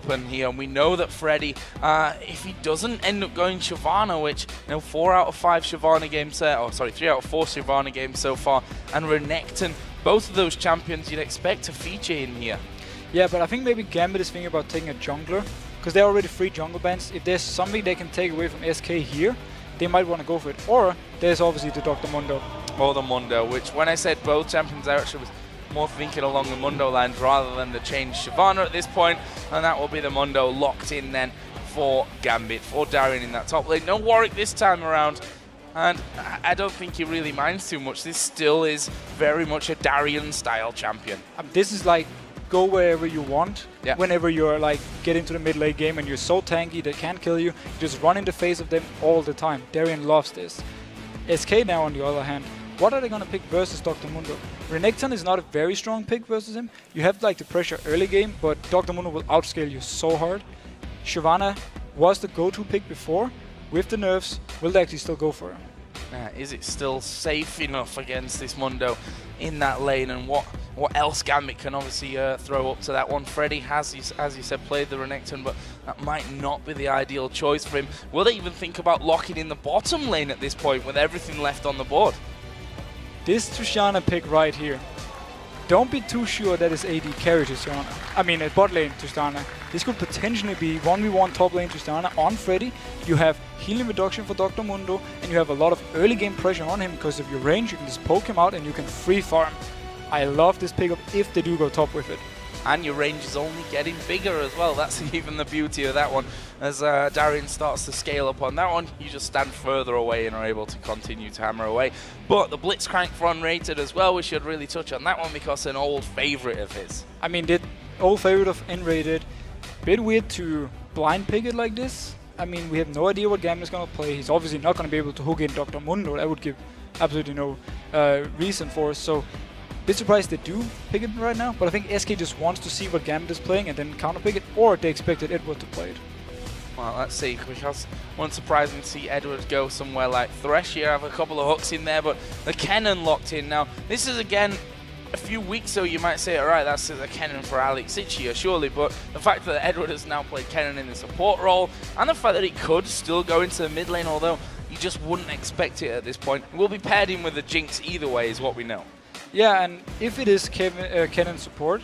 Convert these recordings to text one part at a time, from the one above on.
open here, and we know that Freddy, if he doesn't end up going Shyvana, which, 4 out of 5 Shyvana games there, 3 out of 4 Shyvana games so far, and Renekton, both of those champions you'd expect to feature in here. Yeah, but I think maybe Gambit is thinking about taking a jungler, because they're already 3 jungle bans. If there's something they can take away from SK here, they might want to go for it. Or there's obviously the Dr. Mundo. Or the Mundo, which when I said both champions, I actually was more thinking along the Mundo lines rather than the change Shyvana at this point, and that will be the Mundo locked in then for Gambit, for Darien in that top lane. No Warwick this time around, and I don't think he really minds too much. This still is very much a Darien-style champion. This is like go wherever you want. Yeah. Whenever you're like get into the mid lane game and you're so tanky they can't kill you, just run in the face of them all the time. Darien loves this. SK now on the other hand, what are they going to pick versus Dr. Mundo? Renekton is not a very strong pick versus him. You have like the pressure early game, but Dr. Mundo will outscale you so hard. Shyvana was the go-to pick before. With the nerfs, will they actually still go for him? Is it still safe enough against this Mundo in that lane, and what else Gambit can obviously throw up to that one? Freddy has, as you said, played the Renekton, but that might not be the ideal choice for him. Will they even think about locking in the bottom lane at this point with everything left on the board? This Tristana pick right here, don't be too sure that is AD carry Tristana. I mean, at bot lane Tristana. This could potentially be 1v1 top lane Tristana on Freddy. You have healing reduction for Dr. Mundo, and you have a lot of early game pressure on him because of your range. You can just poke him out and you can free farm. I love this pickup if they do go top with it. And your range is only getting bigger as well. That's even the beauty of that one. As Darien starts to scale up on that one, you just stand further away and are able to continue to hammer away. But the Blitzcrank for unrated as well, we should really touch on that one because an old favorite of his. I mean, the old favorite of unrated, bit weird to blind pick it like this. I mean, we have no idea what Gambit is going to play. He's obviously not going to be able to hook in Dr. Mundo. That would give absolutely no reason for us. So, bit surprised they do pick it right now, but I think SK just wants to see what Gambit is playing and then counter pick it, or they expected Edward to play it. Well, let's see, because one surprising to see Edward go somewhere like Thresh. You have a couple of hooks in there, but the Kennen locked in. Now, this is again a few weeks ago, you might say, alright, that's a Kennen for Alex Ichia, surely, but the fact that Edward has now played Kennen in the support role, and the fact that he could still go into the mid lane, although you just wouldn't expect it at this point, will be paired in with the Jinx either way, is what we know. Yeah, and if it is Kennen support,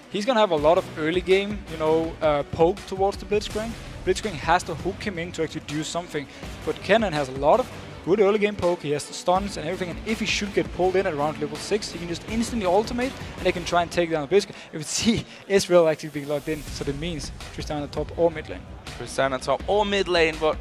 he's going to have a lot of early game, poke towards the Blitzcrank. Blitzcrank has to hook him in to actually do something, but Kennen has a lot of good early game poke, he has the stuns and everything, and if he should get pulled in at around level 6, he can just instantly ultimate and they can try and take down the Blitzcrank. If you see Israel actually being locked in, so that means Tristana top or mid lane. Tristana top or mid lane, but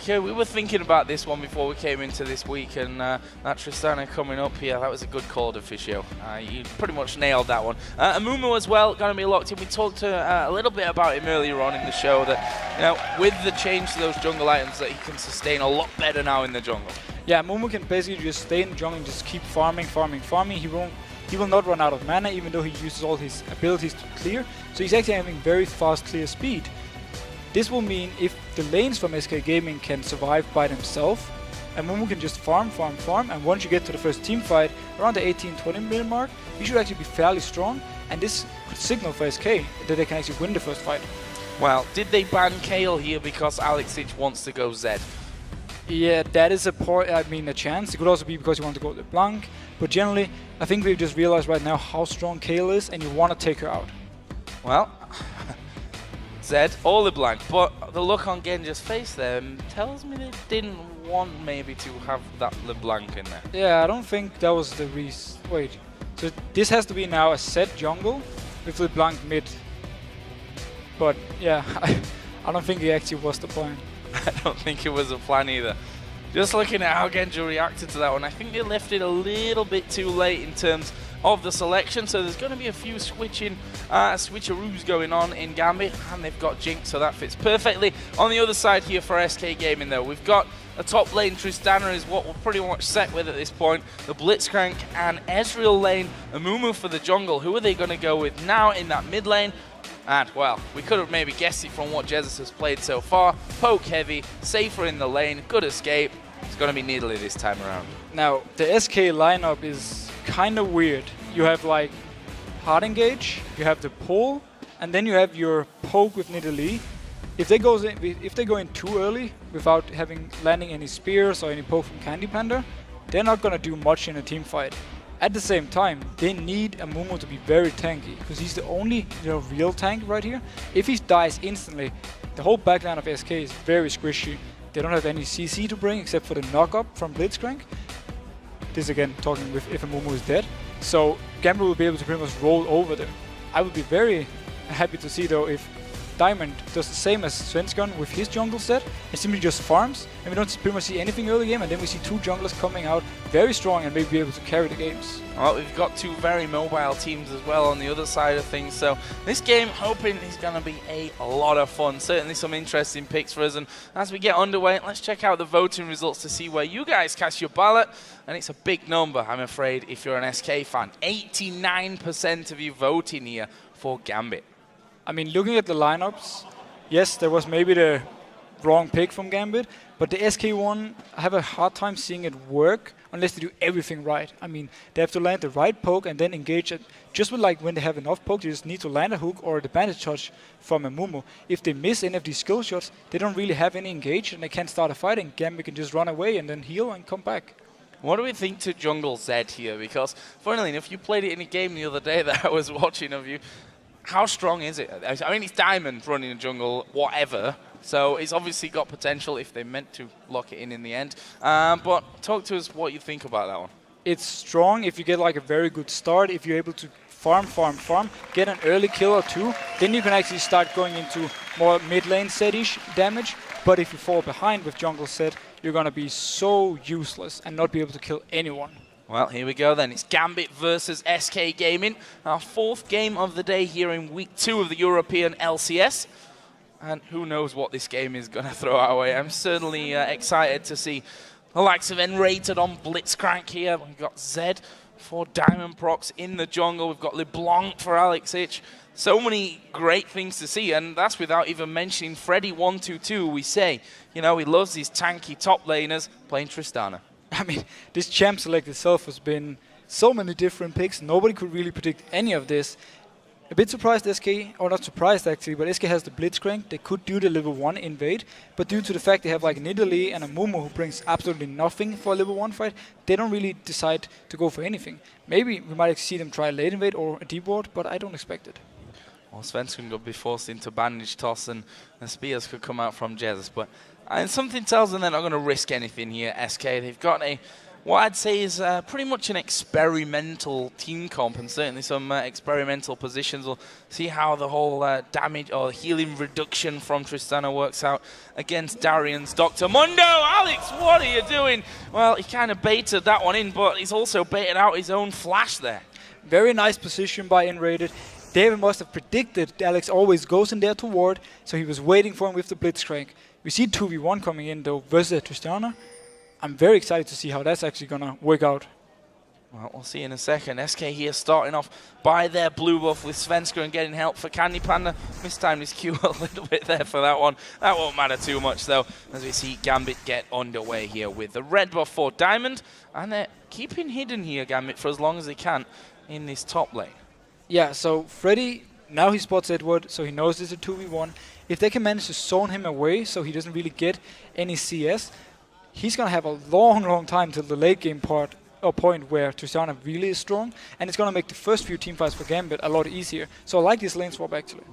we were thinking about this one before we came into this week, and that Tristana coming up here, that was a good call, Officio. You pretty much nailed that one. Amumu as well, going to be locked in. We talked a little bit about him earlier on in the show that, with the change to those jungle items, that he can sustain a lot better now in the jungle. Yeah, Amumu can basically just stay in the jungle and just keep farming. He will not run out of mana, even though he uses all his abilities to clear. So he's actually having very fast clear speed. This will mean if the lanes from SK Gaming can survive by themselves, Amumu can just farm, and once you get to the first team fight, around the 18-20 minute mark, you should actually be fairly strong, and this could signal for SK that they can actually win the first fight. Well, did they ban Kayle here because Alex Ich wants to go Zed? Yeah, that is a chance. It could also be because you want to go LeBlanc, but generally, I think we've just realized right now how strong Kayle is, and you want to take her out. Well, Zed or LeBlanc, but the look on Genja's face there tells me they didn't want maybe to have that LeBlanc in there. Yeah, I don't think that was the reason. Wait, so this has to be now a set jungle with LeBlanc mid. But yeah, I don't think it actually was the plan. I don't think it was a plan either. Just looking at how Genja reacted to that one, I think they left it a little bit too late in terms of the selection, so there's going to be a few switcheroos going on in Gambit, and they've got Jinx, so that fits perfectly. On the other side here for SK Gaming though, we've got a top lane. Tristana is what we're pretty much set with at this point. The Blitzcrank and Ezreal lane, Amumu for the jungle. Who are they going to go with now in that mid lane? And, well, we could have maybe guessed it from what Jesus has played so far. Poke heavy, safer in the lane, good escape. It's going to be Needly this time around. Now, the SK lineup is kind of weird. You have like Hard Engage, you have the pull, and then you have your poke with Nidalee. If they go in too early without landing any spears or any poke from Candy Panda, they're not gonna do much in a team fight. At the same time, they need a Mumu to be very tanky, because he's the only real tank right here. If he dies instantly, the whole backline of SK is very squishy. They don't have any CC to bring except for the knock-up from Blitzcrank. This again talking with if a Mumu is dead. So Gambit will be able to pretty much roll over them. I would be very happy to see though if Diamond does the same as Svensson with his jungle set and simply just farms, and we don't pretty much see anything early game, and then we see two junglers coming out very strong and maybe be able to carry the games. Well, we've got two very mobile teams as well on the other side of things, so this game hoping is going to be a lot of fun. Certainly some interesting picks for us, and as we get underway, let's check out the voting results to see where you guys cast your ballot, and it's a big number, I'm afraid, if you're an SK fan. 89% of you voting here for Gambit. I mean, looking at the lineups, yes, there was maybe the wrong pick from Gambit, but the SK one, I have a hard time seeing it work unless they do everything right. I mean, they have to land the right poke and then engage it. Just with like when they have enough poke, they just need to land a hook or the bandage touch from a Mumu. If they miss any of these skill shots, they don't really have any engage and they can't start a fight, and Gambit can just run away and then heal and come back. What do we think to Jungle Zed here? Because, funnily enough, you played it in a game the other day that I was watching of you. How strong is it? I mean, it's Diamond running a jungle, whatever. So it's obviously got potential if they meant to lock it in the end. But talk to us what you think about that one. It's strong if you get like a very good start. If you're able to farm, get an early kill or two, then you can actually start going into more mid lane set-ish damage. But if you fall behind with jungle set, you're going to be so useless and not be able to kill anyone. Well, here we go then. It's Gambit versus SK Gaming. Our fourth game of the day here in week 2 of the European LCS. And who knows what this game is going to throw our way. I'm certainly excited to see the likes of Enrated on Blitzcrank here. We've got Zed for Diamond Procs in the jungle. We've got LeBlanc for Alex Ich. So many great things to see, and that's without even mentioning Freddy122. We say, you know, he loves these tanky top laners playing Tristana. I mean, this champ select itself has been so many different picks. Nobody could really predict any of this. A bit surprised SK, or not surprised actually, but SK has the Blitzcrank. They could do the level 1 invade, but due to the fact they have like Nidalee and a Mumu who brings absolutely nothing for a level 1 fight, they don't really decide to go for anything. Maybe we might see them try a late invade or a deep ward, but I don't expect it. Well, Svensson could be forced into bandage toss and spears could come out from Jez, but and something tells them they're not going to risk anything here, SK. They've got what I'd say is pretty much an experimental team comp, and certainly some experimental positions. We'll see how the whole damage or healing reduction from Tristana works out against Darian's Dr. Mundo. Alex, what are you doing? Well, he kind of baited that one in, but he's also baited out his own flash there. Very nice position by Enrated. David must have predicted Alex always goes in there to ward, so he was waiting for him with the Blitzcrank. We see 2v1 coming in though versus Tristana. I'm very excited to see how that's actually going to work out. Well, we'll see in a second. SK here starting off by their blue buff with Svenska and getting help for Candy Panda. Mistimed his Q a little bit there for that one. That won't matter too much though, as we see Gambit get underway here with the red buff for Diamond. And they're keeping hidden here, Gambit, for as long as they can in this top lane. Yeah, so Freddy, now he spots Edward, so he knows it's a 2v1. If they can manage to zone him away so he doesn't really get any CS, he's going to have a long time till the late game point where Tristana really is strong, and it's going to make the first few teamfights for Gambit a lot easier. So I like this lane swap actually.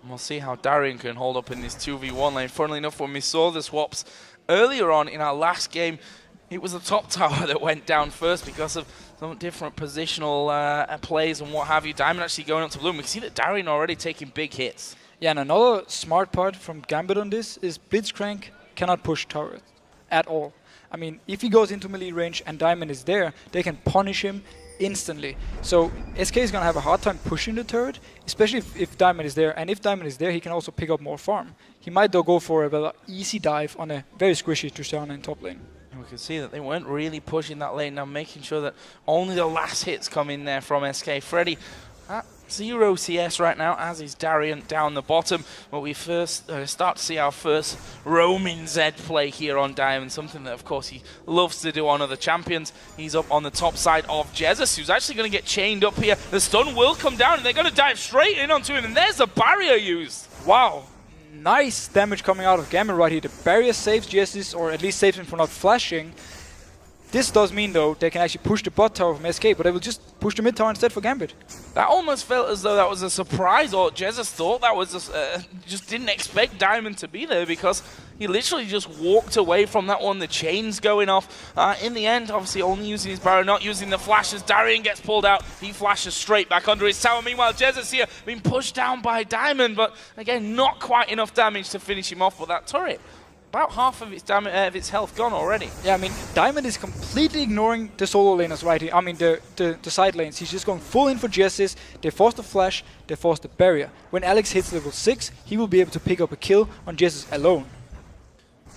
We'll see how Darian can hold up in this 2v1 lane. Funnily enough, when we saw the swaps earlier on in our last game, it was the top tower that went down first because of some different positional plays and what have you. Diamond actually going up to blue. We can see that Darian already taking big hits. Yeah, and another smart part from Gambit on this is Blitzcrank cannot push turret at all. I mean, if he goes into melee range and Diamond is there, they can punish him instantly. So SK is going to have a hard time pushing the turret, especially if Diamond is there. And if Diamond is there, he can also pick up more farm. He might though go for a rather easy dive on a very squishy Tristana in top lane. We can see that they weren't really pushing that lane now, making sure that only the last hits come in there from SK. Freddy, 0 CS right now, as is Darien down the bottom. But we first start to see our first roaming Zed play here on Diamond, something that, of course, he loves to do on other champions. He's up on the top side of Jesus, who's actually going to get chained up here. The stun will come down, and they're going to dive straight in onto him, and there's the barrier used. Wow. Nice damage coming out of Gambit right here. The barrier saves Jesus, or at least saves him from not flashing. This does mean, though, they can actually push the bot tower from SK, but they will just push the mid tower instead for Gambit. That almost felt as though that was a surprise, or Jesus thought that was just didn't expect Diamond to be there, because he literally just walked away from that one, the chains going off. In the end, obviously only using his barrier, not using the flashes. Darien gets pulled out. He flashes straight back under his tower. Meanwhile, Jesus here being pushed down by Diamond, but again, not quite enough damage to finish him off. But that turret, about half of its damage, its health gone already. Yeah, I mean, Diamond is completely ignoring the solo laners right here. I mean, the side lanes. He's just going full in for Jessis. They force the flash, they force the barrier. When Alex hits level 6, he will be able to pick up a kill on Jessis alone.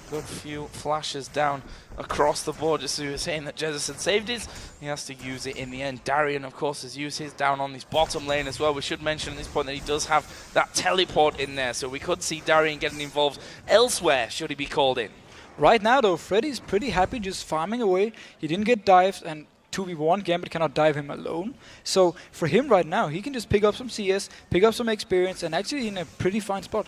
Good few flashes down across the board, just as we were saying that Jesus had saved his. He has to use it in the end. Darien, of course, has used his down on this bottom lane as well. We should mention at this point that he does have that teleport in there, so we could see Darien getting involved elsewhere should he be called in. Right now, though, Freddy's pretty happy just farming away. He didn't get dived, and 2v1, Gambit cannot dive him alone. So for him right now, he can just pick up some CS, pick up some experience, and actually in a pretty fine spot.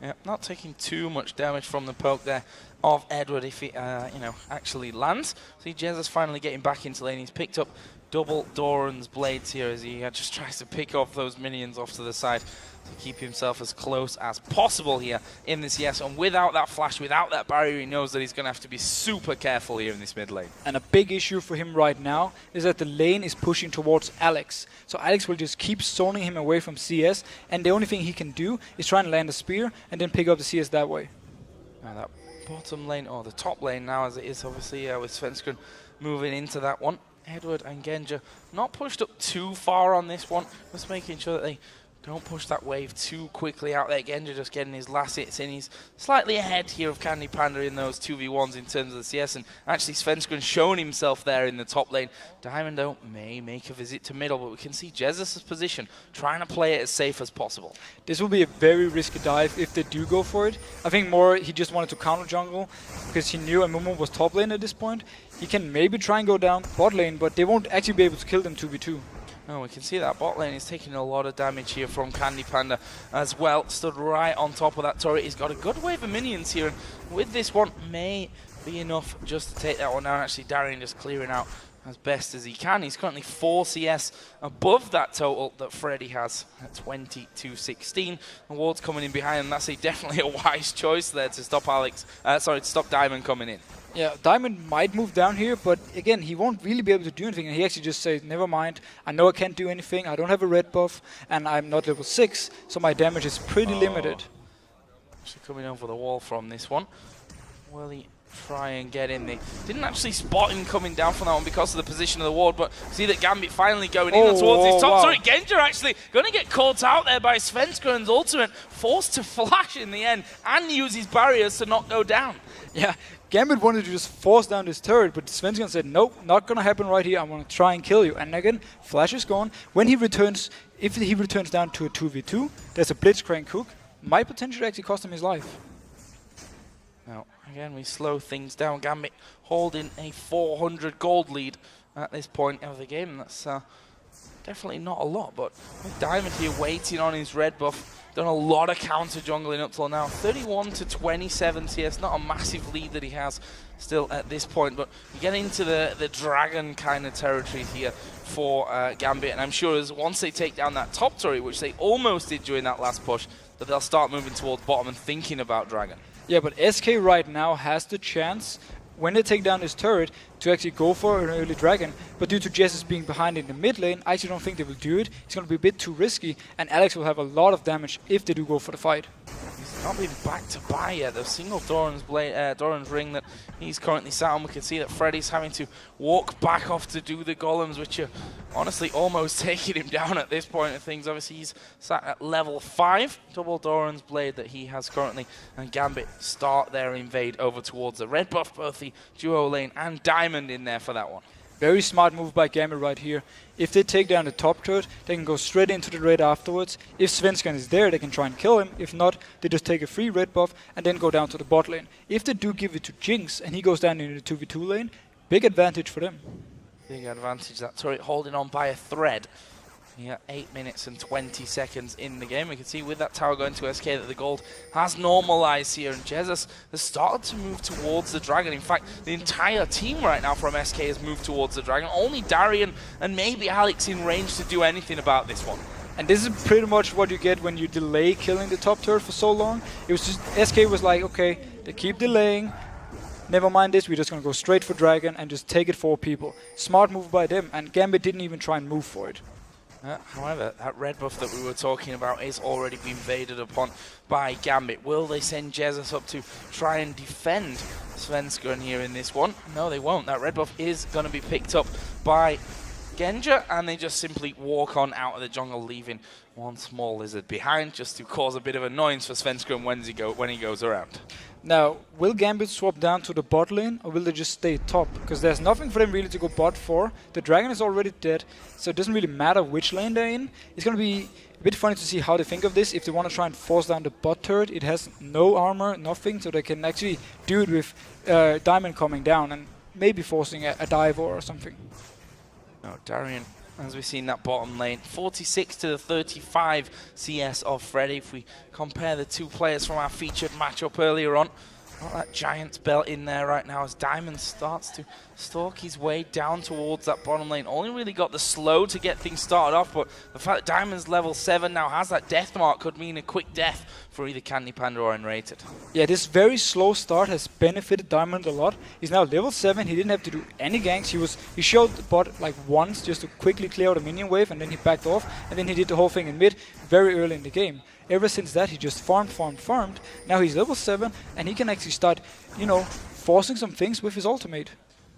Yeah, not taking too much damage from the poke there of Edward if he, actually lands. See Jesus finally getting back into lane. He's picked up double Doran's blades here as he just tries to pick off those minions off to the side to keep himself as close as possible here in this CS. And without that flash, without that barrier, he knows that he's going to have to be super careful here in this mid lane. And a big issue for him right now is that the lane is pushing towards Alex. So Alex will just keep zoning him away from CS, and the only thing he can do is try and land a spear and then pick up the CS that way. Now that bottom lane, or the top lane now as it is, obviously, with Svenskeren moving into that one. Edward and Genja not pushed up too far on this one, just making sure that they don't push that wave too quickly out there. Genja just getting his last hits in. He's slightly ahead here of Candy Panda in those 2v1s in terms of the CS, and actually Svenskeren showing himself there in the top lane. Diamond, though, may make a visit to middle, but we can see Jesus' position, trying to play it as safe as possible. This will be a very risky dive if they do go for it. I think more he just wanted to counter jungle because he knew Amumu was top lane at this point. He can maybe try and go down bot lane, but they won't actually be able to kill them 2v2. No, we can see that bot lane is taking a lot of damage here from Candy Panda as well. Stood right on top of that turret. He's got a good wave of minions here, and with this one may be enough just to take that one down. Actually, Darien just clearing out as best as he can. He's currently 4 CS above that total that Freddy has at 20-16. The ward's coming in behind him. That's definitely a wise choice there to stop to stop Diamond coming in. Yeah, Diamond might move down here, but again, he won't really be able to do anything. And he actually just says, never mind, I know I can't do anything, I don't have a red buff, and I'm not level 6, so my damage is pretty limited. Actually coming over the wall from this one. Will he try and get in there? Didn't actually spot him coming down from that one because of the position of the ward, but see that Gambit finally going in towards his top. Wow. Sorry, Genja actually going to get caught out there by Svenskeren's ultimate, forced to flash in the end and use his barriers to not go down. Yeah, Gambit wanted to just force down this turret, but Svenskeren said, nope, not gonna happen right here, I'm gonna try and kill you. And again, flash is gone. When he returns, if he returns down to a 2v2, there's a Blitzcrank hook, might potentially actually cost him his life. Now, again, we slow things down. Gambit holding a 400 gold lead at this point of the game. That's definitely not a lot, but with Diamond here waiting on his red buff, done a lot of counter jungling up till now. 31-27 CS, not a massive lead that he has still at this point, but you get into the dragon kind of territory here for Gambit, and I'm sure as once they take down that top turret, which they almost did during that last push, that they'll start moving towards bottom and thinking about dragon. Yeah, but SK right now has the chance, when they take down this turret, to actually go for an early dragon. But due to Jesus being behind in the mid lane, I actually don't think they will do it. It's going to be a bit too risky, and Alex will have a lot of damage if they do go for the fight. He's not been back to buy yet. The single Doran's ring that he's currently sat on. We can see that Freddy's having to walk back off to do the golems, which are honestly almost taking him down at this point of things. Obviously, he's sat at level 5. Double Doran's blade that he has currently, and Gambit start their invade over towards the red buff, both the duo lane and Diamond in there for that one. Very smart move by Gambit right here. If they take down the top turret, they can go straight into the raid afterwards. If Svensson is there, they can try and kill him. If not, they just take a free red buff and then go down to the bot lane. If they do give it to Jinx and he goes down into the 2v2 lane, big advantage for them. Big advantage, that turret holding on by a thread. Yeah, 8 minutes and 20 seconds in the game. We can see with that tower going to SK that the gold has normalized here, and Jesus has started to move towards the dragon. In fact, the entire team right now from SK has moved towards the dragon. Only Darian and maybe Alex in range to do anything about this one. And this is pretty much what you get when you delay killing the top turret for so long. It was just, SK was like, okay, they keep delaying. Never mind this, we're just going to go straight for dragon and just take it for people. Smart move by them, and Gambit didn't even try and move for it. However, that red buff that we were talking about is already being invaded upon by Gambit. Will they send Jesus up to try and defend Svensson here in this one? No, they won't. That red buff is going to be picked up by Genja, and they just simply walk on out of the jungle, leaving one small lizard behind just to cause a bit of annoyance for Svensson when he goes around. Now, will Gambit swap down to the bot lane, or will they just stay top? Because there's nothing for them really to go bot for. The dragon is already dead, so it doesn't really matter which lane they're in. It's going to be a bit funny to see how they think of this. If they want to try and force down the bot turret, it has no armor, nothing, so they can actually do it with Diamond coming down and maybe forcing a dive or something. No, Darian, as we've seen that bottom lane, 46 to the 35 CS of Freddy. If we compare the two players from our featured matchup earlier on, got that Giant's belt in there right now as Diamond starts to stalk his way down towards that bottom lane. Only really got the slow to get things started off, but the fact that Diamond's level 7 now has that death mark could mean a quick death for either Candy Panda or Unrated. Yeah, this very slow start has benefited Diamond a lot. He's now level 7, he didn't have to do any ganks. He showed the bot like once just to quickly clear out a minion wave, and then he backed off, and then he did the whole thing in mid very early in the game. Ever since that, he just farmed. Now he's level 7, and he can actually start, you know, forcing some things with his ultimate.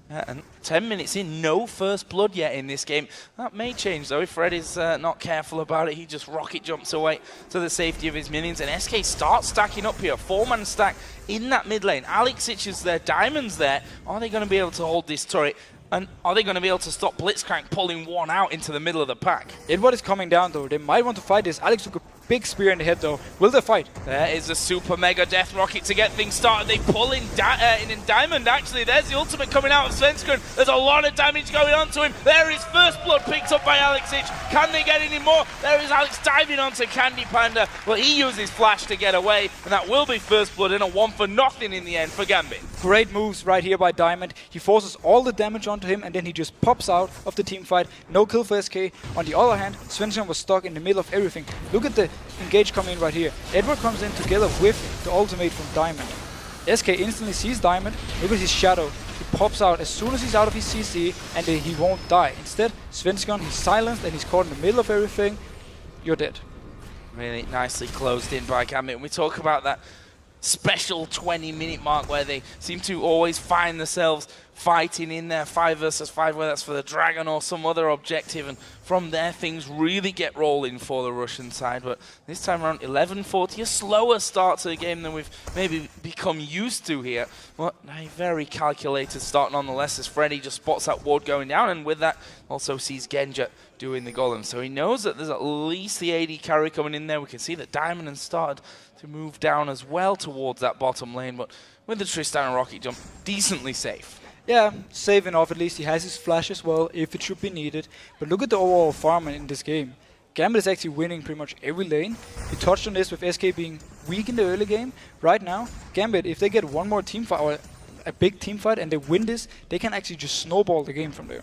Yeah, and 10 minutes in, no first blood yet in this game. That may change though if Fred is not careful about it. He just rocket jumps away to the safety of his minions, and SK starts stacking up here. 4-man stack in that mid lane. Alexic is there, Diamond's there. Are they going to be able to hold this turret? And are they going to be able to stop Blitzcrank pulling one out into the middle of the pack? Edward is coming down though. They might want to fight this. Alex took a big spear in the head though. Will they fight? There is a super mega death rocket to get things started. They pull in Diamond actually. There's the ultimate coming out of Svensson. There's a lot of damage going on to him. There is first blood picked up by Alexic. Can they get any more? There is Alex diving onto Candy Panda. Well, he uses flash to get away, and that will be first blood and a 1-for-0 in the end for Gambit. Great moves right here by Diamond. He forces all the damage onto him, and then he just pops out of the team fight. No kill for SK. On the other hand, Svensson was stuck in the middle of everything. Look at the engage coming in right here. Edward comes in together with the ultimate from Diamond. SK instantly sees Diamond. Look at his shadow. He pops out as soon as he's out of his CC, and then he won't die. Instead, Svensson, he's silenced and he's caught in the middle of everything. You're dead. Really nicely closed in by Gambit. And we talk about that special 20-minute mark where they seem to always find themselves fighting in there 5 versus 5, whether that's for the dragon or some other objective, and from there things really get rolling for the Russian side. But this time around, 11:40, a slower start to the game than we've maybe become used to here, but a very calculated start nonetheless, as Freddy just spots that ward going down, and with that also sees Genja doing the golem. So he knows that there's at least the AD carry coming in there. We can see that Diamond has started to move down as well towards that bottom lane, but with the Tristan and rocket jump, decently safe. Yeah, safe enough at least. He has his flash as well, if it should be needed. But look at the overall farm in this game. Gambit is actually winning pretty much every lane. He touched on this with SK being weak in the early game. Right now, Gambit, if they get one more team fight, or a big team fight, and they win this, they can actually just snowball the game from there.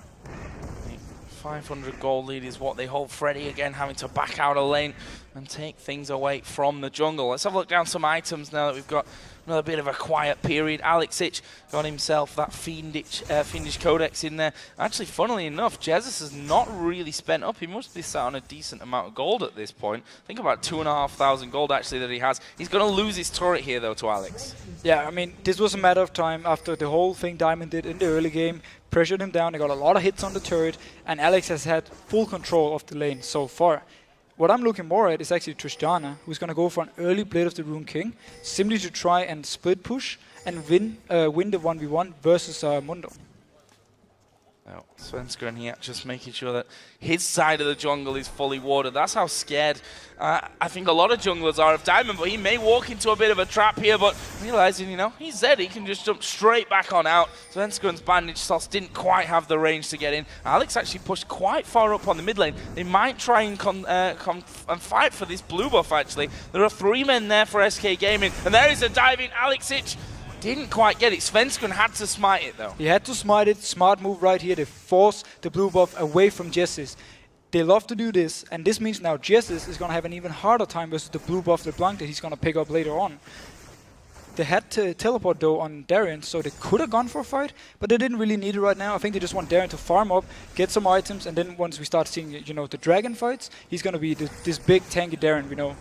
500 gold lead is what they hold. Freddy again having to back out a lane and take things away from the jungle. Let's have a look down some items now that we've got another bit of a quiet period. Alexic got himself that Fiendish Codex in there. Actually, funnily enough, Jesus has not really spent up. He must be sat on a decent amount of gold at this point. I think about 2,500 gold actually that he has. He's going to lose his turret here though to Alex. Yeah, I mean, this was a matter of time after the whole thing Diamond did in the early game. Pressured him down, they got a lot of hits on the turret, and Alex has had full control of the lane so far. What I'm looking more at is actually Tristana, who's going to go for an early Blade of the Rune King, simply to try and split push and win the 1v1 versus Mundo. Oh, Svenskeren here just making sure that his side of the jungle is fully warded. That's how scared I think a lot of junglers are of Diamond, but he may walk into a bit of a trap here, but realizing, you know, he's Zed, he can just jump straight back on out. Svenskeren's bandage toss didn't quite have the range to get in. Alex actually pushed quite far up on the mid lane. They might try and fight for this blue buff, actually. There are 3 men there for SK Gaming, and there is a diving Alexic. Didn't quite get it. Svenskeren had to smite it, though. He had to smite it. Smart move right here. They force the blue buff away from Jessis. They love to do this, and this means now Jessis is going to have an even harder time versus the blue buff LeBlanc that he's going to pick up later on. They had to teleport, though, on Darien, so they could have gone for a fight, but they didn't really need it right now. I think they just want Darien to farm up, get some items, and then once we start seeing, you know, the dragon fights, he's going to be this big tanky Darien we know.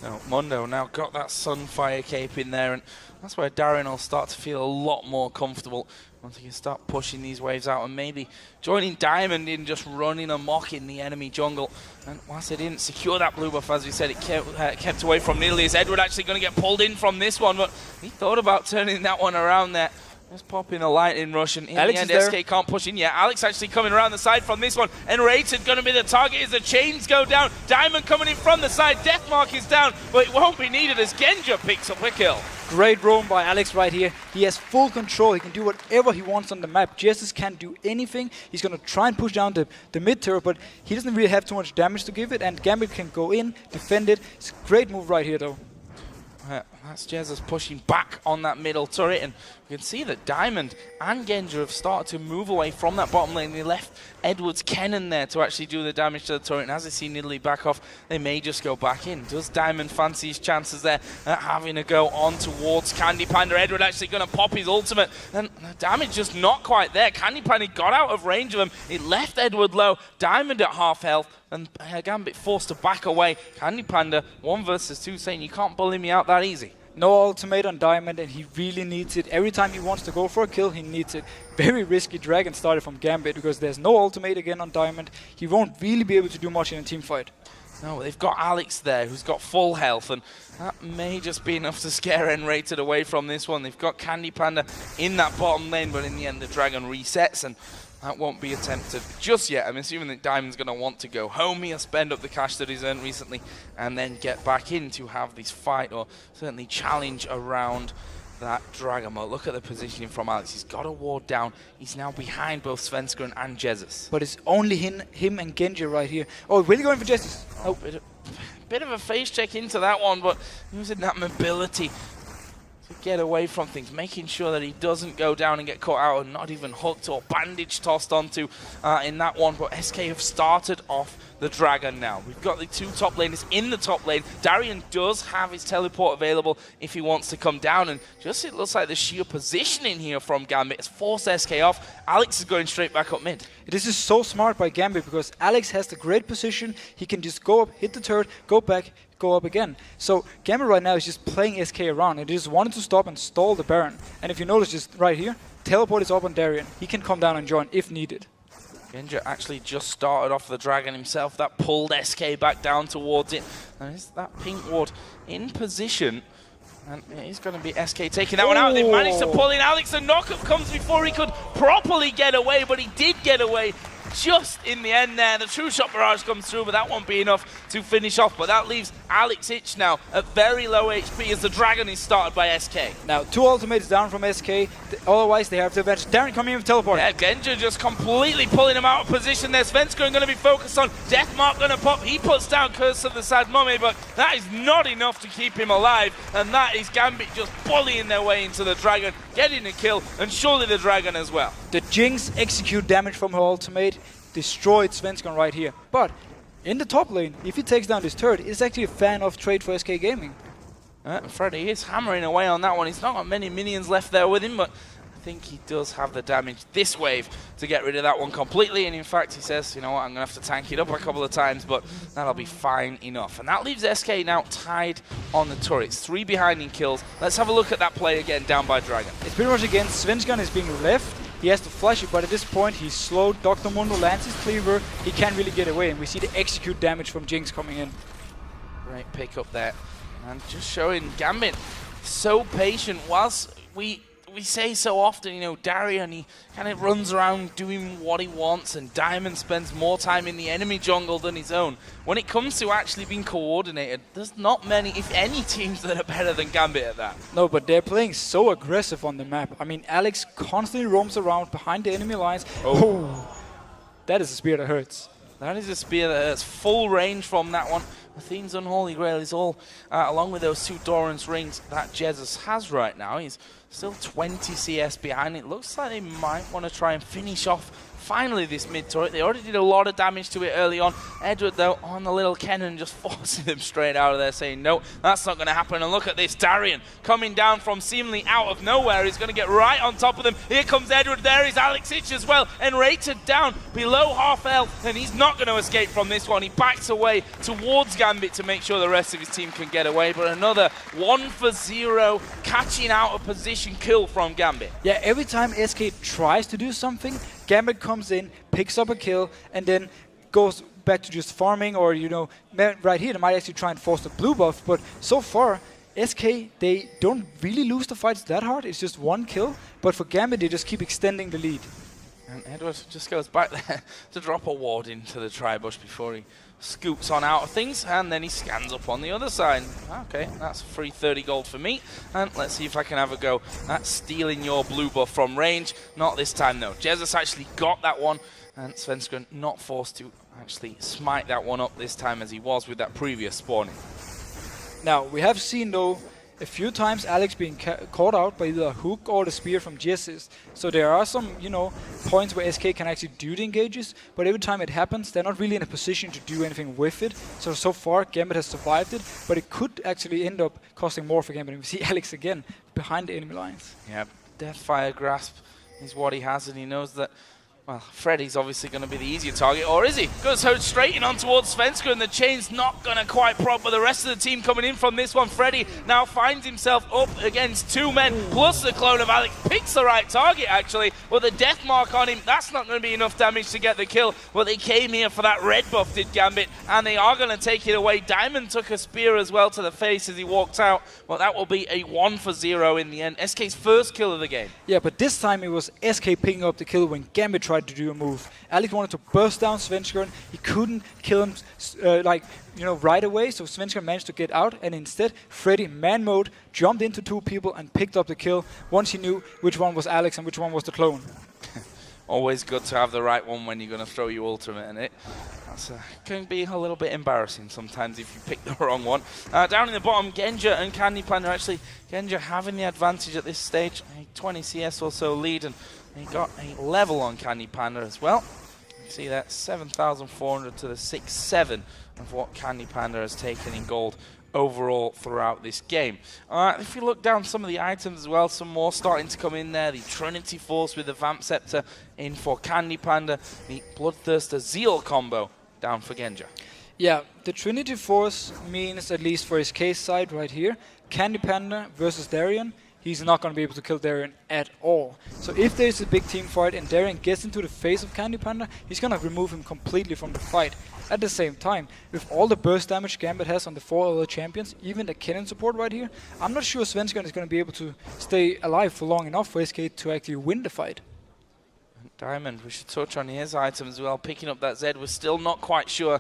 Now, Mundo now got that Sunfire cape in there, and that's where Darien will start to feel a lot more comfortable once he can start pushing these waves out and maybe joining Diamond in just running amok in the enemy jungle. And whilst they didn't secure that blue buff, as we said, it kept away from nearly as Edward actually going to get pulled in from this one, but he thought about turning that one around there. Just popping a lightning rush, and in Alex the end, SK can't push in yet. Alex actually coming around the side from this one. Enrated going to be the target as the chains go down. Diamond coming in from the side. Deathmark is down, but it won't be needed as Genja picks up a kill. Great roam by Alex right here. He has full control. He can do whatever he wants on the map. Jessis can't do anything. He's going to try and push down the mid turret, but he doesn't really have too much damage to give it, and Gambit can go in, defend it. It's a great move right here, though. That's Jessis pushing back on that middle turret, and you can see that Diamond and Genja have started to move away from that bottom lane. They left Edward's Kennen there to actually do the damage to the turret, and as they see Nidalee back off, they may just go back in. Does Diamond fancy his chances there at having to go on towards Candy Panda? Edward actually going to pop his ultimate, and the damage just not quite there. Candy Panda got out of range of him. It left Edward low. Diamond at half health, and Gambit forced to back away. Candy Panda 1 versus 2 saying you can't bully me out that easy. No ultimate on Diamond, and he really needs it. Every time he wants to go for a kill, he needs it. Very risky dragon started from Gambit because there's no ultimate again on Diamond. He won't really be able to do much in a team fight. No, they've got Alex there who's got full health, and that may just be enough to scare N-Rated away from this one. They've got Candy Panda in that bottom lane, but in the end the dragon resets, and that won't be attempted just yet. I'm assuming that Diamond's going to want to go home here, spend up the cash that he's earned recently, and then get back in to have this fight, or certainly challenge around that dragon. But look at the positioning from Alex. He's got a ward down. He's now behind both Svenskeren and Jessis. But it's only him and Genja right here. Oh, really going for Jessis? Oh, bit of a face check into that one, but using that mobility to get away from things, making sure that he doesn't go down and get caught out and not even hooked or bandage tossed onto in that one. But SK have started off the dragon now. We've got the 2 top laners in the top lane. Darien does have his teleport available if he wants to come down, and just it looks like the sheer positioning here from Gambit has forced SK off. Alex is going straight back up mid. This is so smart by Gambit because Alex has the great position. He can just go up, hit the turret, go back, go up again. So Gambit right now is just playing SK around, and he just wanted to stop and stall the Baron. And if you notice just right here, teleport is up on Darien. He can come down and join if needed. Genja actually just started off the dragon himself. That pulled SK back down towards it. And is that pink ward in position? And it's going to be SK taking that one out. They've managed to pull in Alex. The knockup comes before he could properly get away, but he did get away just in the end there. The true shot barrage comes through, but that won't be enough to finish off. But that leaves Alex Ich now at very low HP as the dragon is started by SK. Now 2 ultimates down from SK, otherwise they have to advantage. Darien coming in with teleport. Yeah, Genja just completely pulling him out of position there. Svenskeren going to be focused on. Deathmark going to pop. He puts down Curse of the Sad Mummy, but that is not enough to keep him alive. And that is Gambit just bullying their way into the dragon, getting a kill, and surely the dragon as well. The Jinx execute damage from her ultimate, destroyed Svenskeren right here. But in the top lane, if he takes down this turret, it's actually a fan of trade for SK Gaming. Freddy is hammering away on that one. He's not got many minions left there with him, but I think he does have the damage this wave to get rid of that one completely. And in fact, he says, you know what, I'm going to have to tank it up a couple of times, but that'll be fine enough. And that leaves SK now tied on the turrets. 3 behind in kills. Let's have a look at that play again down by Dragon. It's pretty much again, Svenskeren is being left. He has to flash it, but at this point he's slowed. Dr. Mundo lands his cleaver. He can't really get away, and we see the execute damage from Jinx coming in. Great pick up there. And just showing Gambit so patient. Whilst we we say so often, you know, Darien, he kind of runs around doing what he wants, and Diamond spends more time in the enemy jungle than his own. When it comes to actually being coordinated, there's not many, if any, teams that are better than Gambit at that. No, but they're playing so aggressive on the map. I mean, Alex constantly roams around behind the enemy lines. Oh, that is a spear that hurts. That is a spear that has full range from that one. Athene's Unholy Grail is all, along with those 2 Doran's rings that Jesus has right now. He's still 20 CS behind. It looks like they might want to try and finish off finally this mid turret. They already did a lot of damage to it early on. Edward, though, on the little cannon, just forcing them straight out of there, saying, no, that's not going to happen. And look at this, Darien coming down from seemingly out of nowhere. He's going to get right on top of them. Here comes Edward. There is Alex Ich as well, and rated down below half health, and he's not going to escape from this one. He backs away towards Gambit to make sure the rest of his team can get away, but another 1-for-0 catching out of position kill from Gambit. Yeah, every time SK tries to do something, Gambit comes in, picks up a kill, and then goes back to just farming, or, you know, right here they might actually try and force the blue buff, but so far SK, they don't really lose the fights that hard. It's just 1 kill, but for Gambit they just keep extending the lead. And Edward just goes back there to drop a ward into the tri-bush before he scoops on out of things, and then he scans up on the other side. Okay, that's free 30 gold for me, and let's see if I can have a go at stealing your blue buff from range. Not this time though. Jesus actually got that one, and Svenskeren not forced to actually smite that one up this time as he was with that previous spawning. Now, we have seen though a few times Alex being caught out by either a hook or the spear from Jesus. So there are some, you know, points where SK can actually do the engages, but every time it happens, they're not really in a position to do anything with it. So far, Gambit has survived it, but it could actually end up costing more for Gambit. And we see Alex again behind the enemy lines. Yeah, Deathfire Grasp is what he has, and he knows that, well, Freddy's obviously going to be the easier target, or is he? Goes straight in on towards Svenskeren, and the chain's not going to quite prop, but the rest of the team coming in from this one. Freddy now finds himself up against 2 men, plus the clone of Alex. Picks the right target, actually, but the death mark on him, that's not going to be enough damage to get the kill. But they came here for that red buff, did Gambit, and they are going to take it away. Diamond took a spear as well to the face as he walked out, but that will be a 1-for-0 in the end. SK's first kill of the game. Yeah, but this time it was SK picking up the kill when Gambit tried to do a move. Alex wanted to burst down Svenskeren. He couldn't kill him right away, so Svenskeren managed to get out, and instead Freddy man mode jumped into 2 people and picked up the kill once he knew which one was Alex and which one was the clone. Always good to have the right one when you're going to throw your ultimate in it. That's can be a little bit embarrassing sometimes if you pick the wrong one. Down in the bottom, Genja and Candy Panda. Actually, Genja having the advantage at this stage. A 20 CS or so lead, and he got a level on Candy Panda as well. You can see that 7,400 to the 6-7 of what Candy Panda has taken in gold overall throughout this game. If you look down some of the items as well, some more starting to come in there. The Trinity Force with the Vamp Scepter in for Candy Panda. The Bloodthirster Zeal combo down for Genja. Yeah, the Trinity Force means, at least for his case side right here, Candy Panda versus Darien. He's not going to be able to kill Darien at all. So if there's a big team fight and Darien gets into the face of Candy Panda, he's going to remove him completely from the fight. At the same time, with all the burst damage Gambit has on the 4 other champions, even the cannon support right here, I'm not sure Svenskeren is going to be able to stay alive for long enough for SK to actually win the fight. Diamond, we should touch on his items as well. Picking up that Zed, we're still not quite sure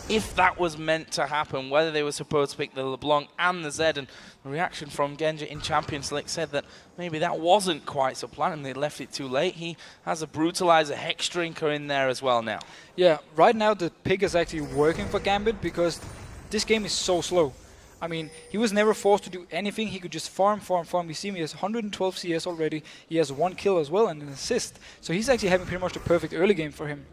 if that was meant to happen, whether they were supposed to pick the LeBlanc and the Zed, and the reaction from Genja in Champions League said that maybe that wasn't quite so planned and they left it too late. He has a Brutalizer Hex Drinker in there as well now. Yeah, right now the pick is actually working for Gambit because this game is so slow. I mean, he was never forced to do anything. He could just farm. You see him, he has 112 CS already. He has 1 kill as well and an assist. So he's actually having pretty much the perfect early game for him.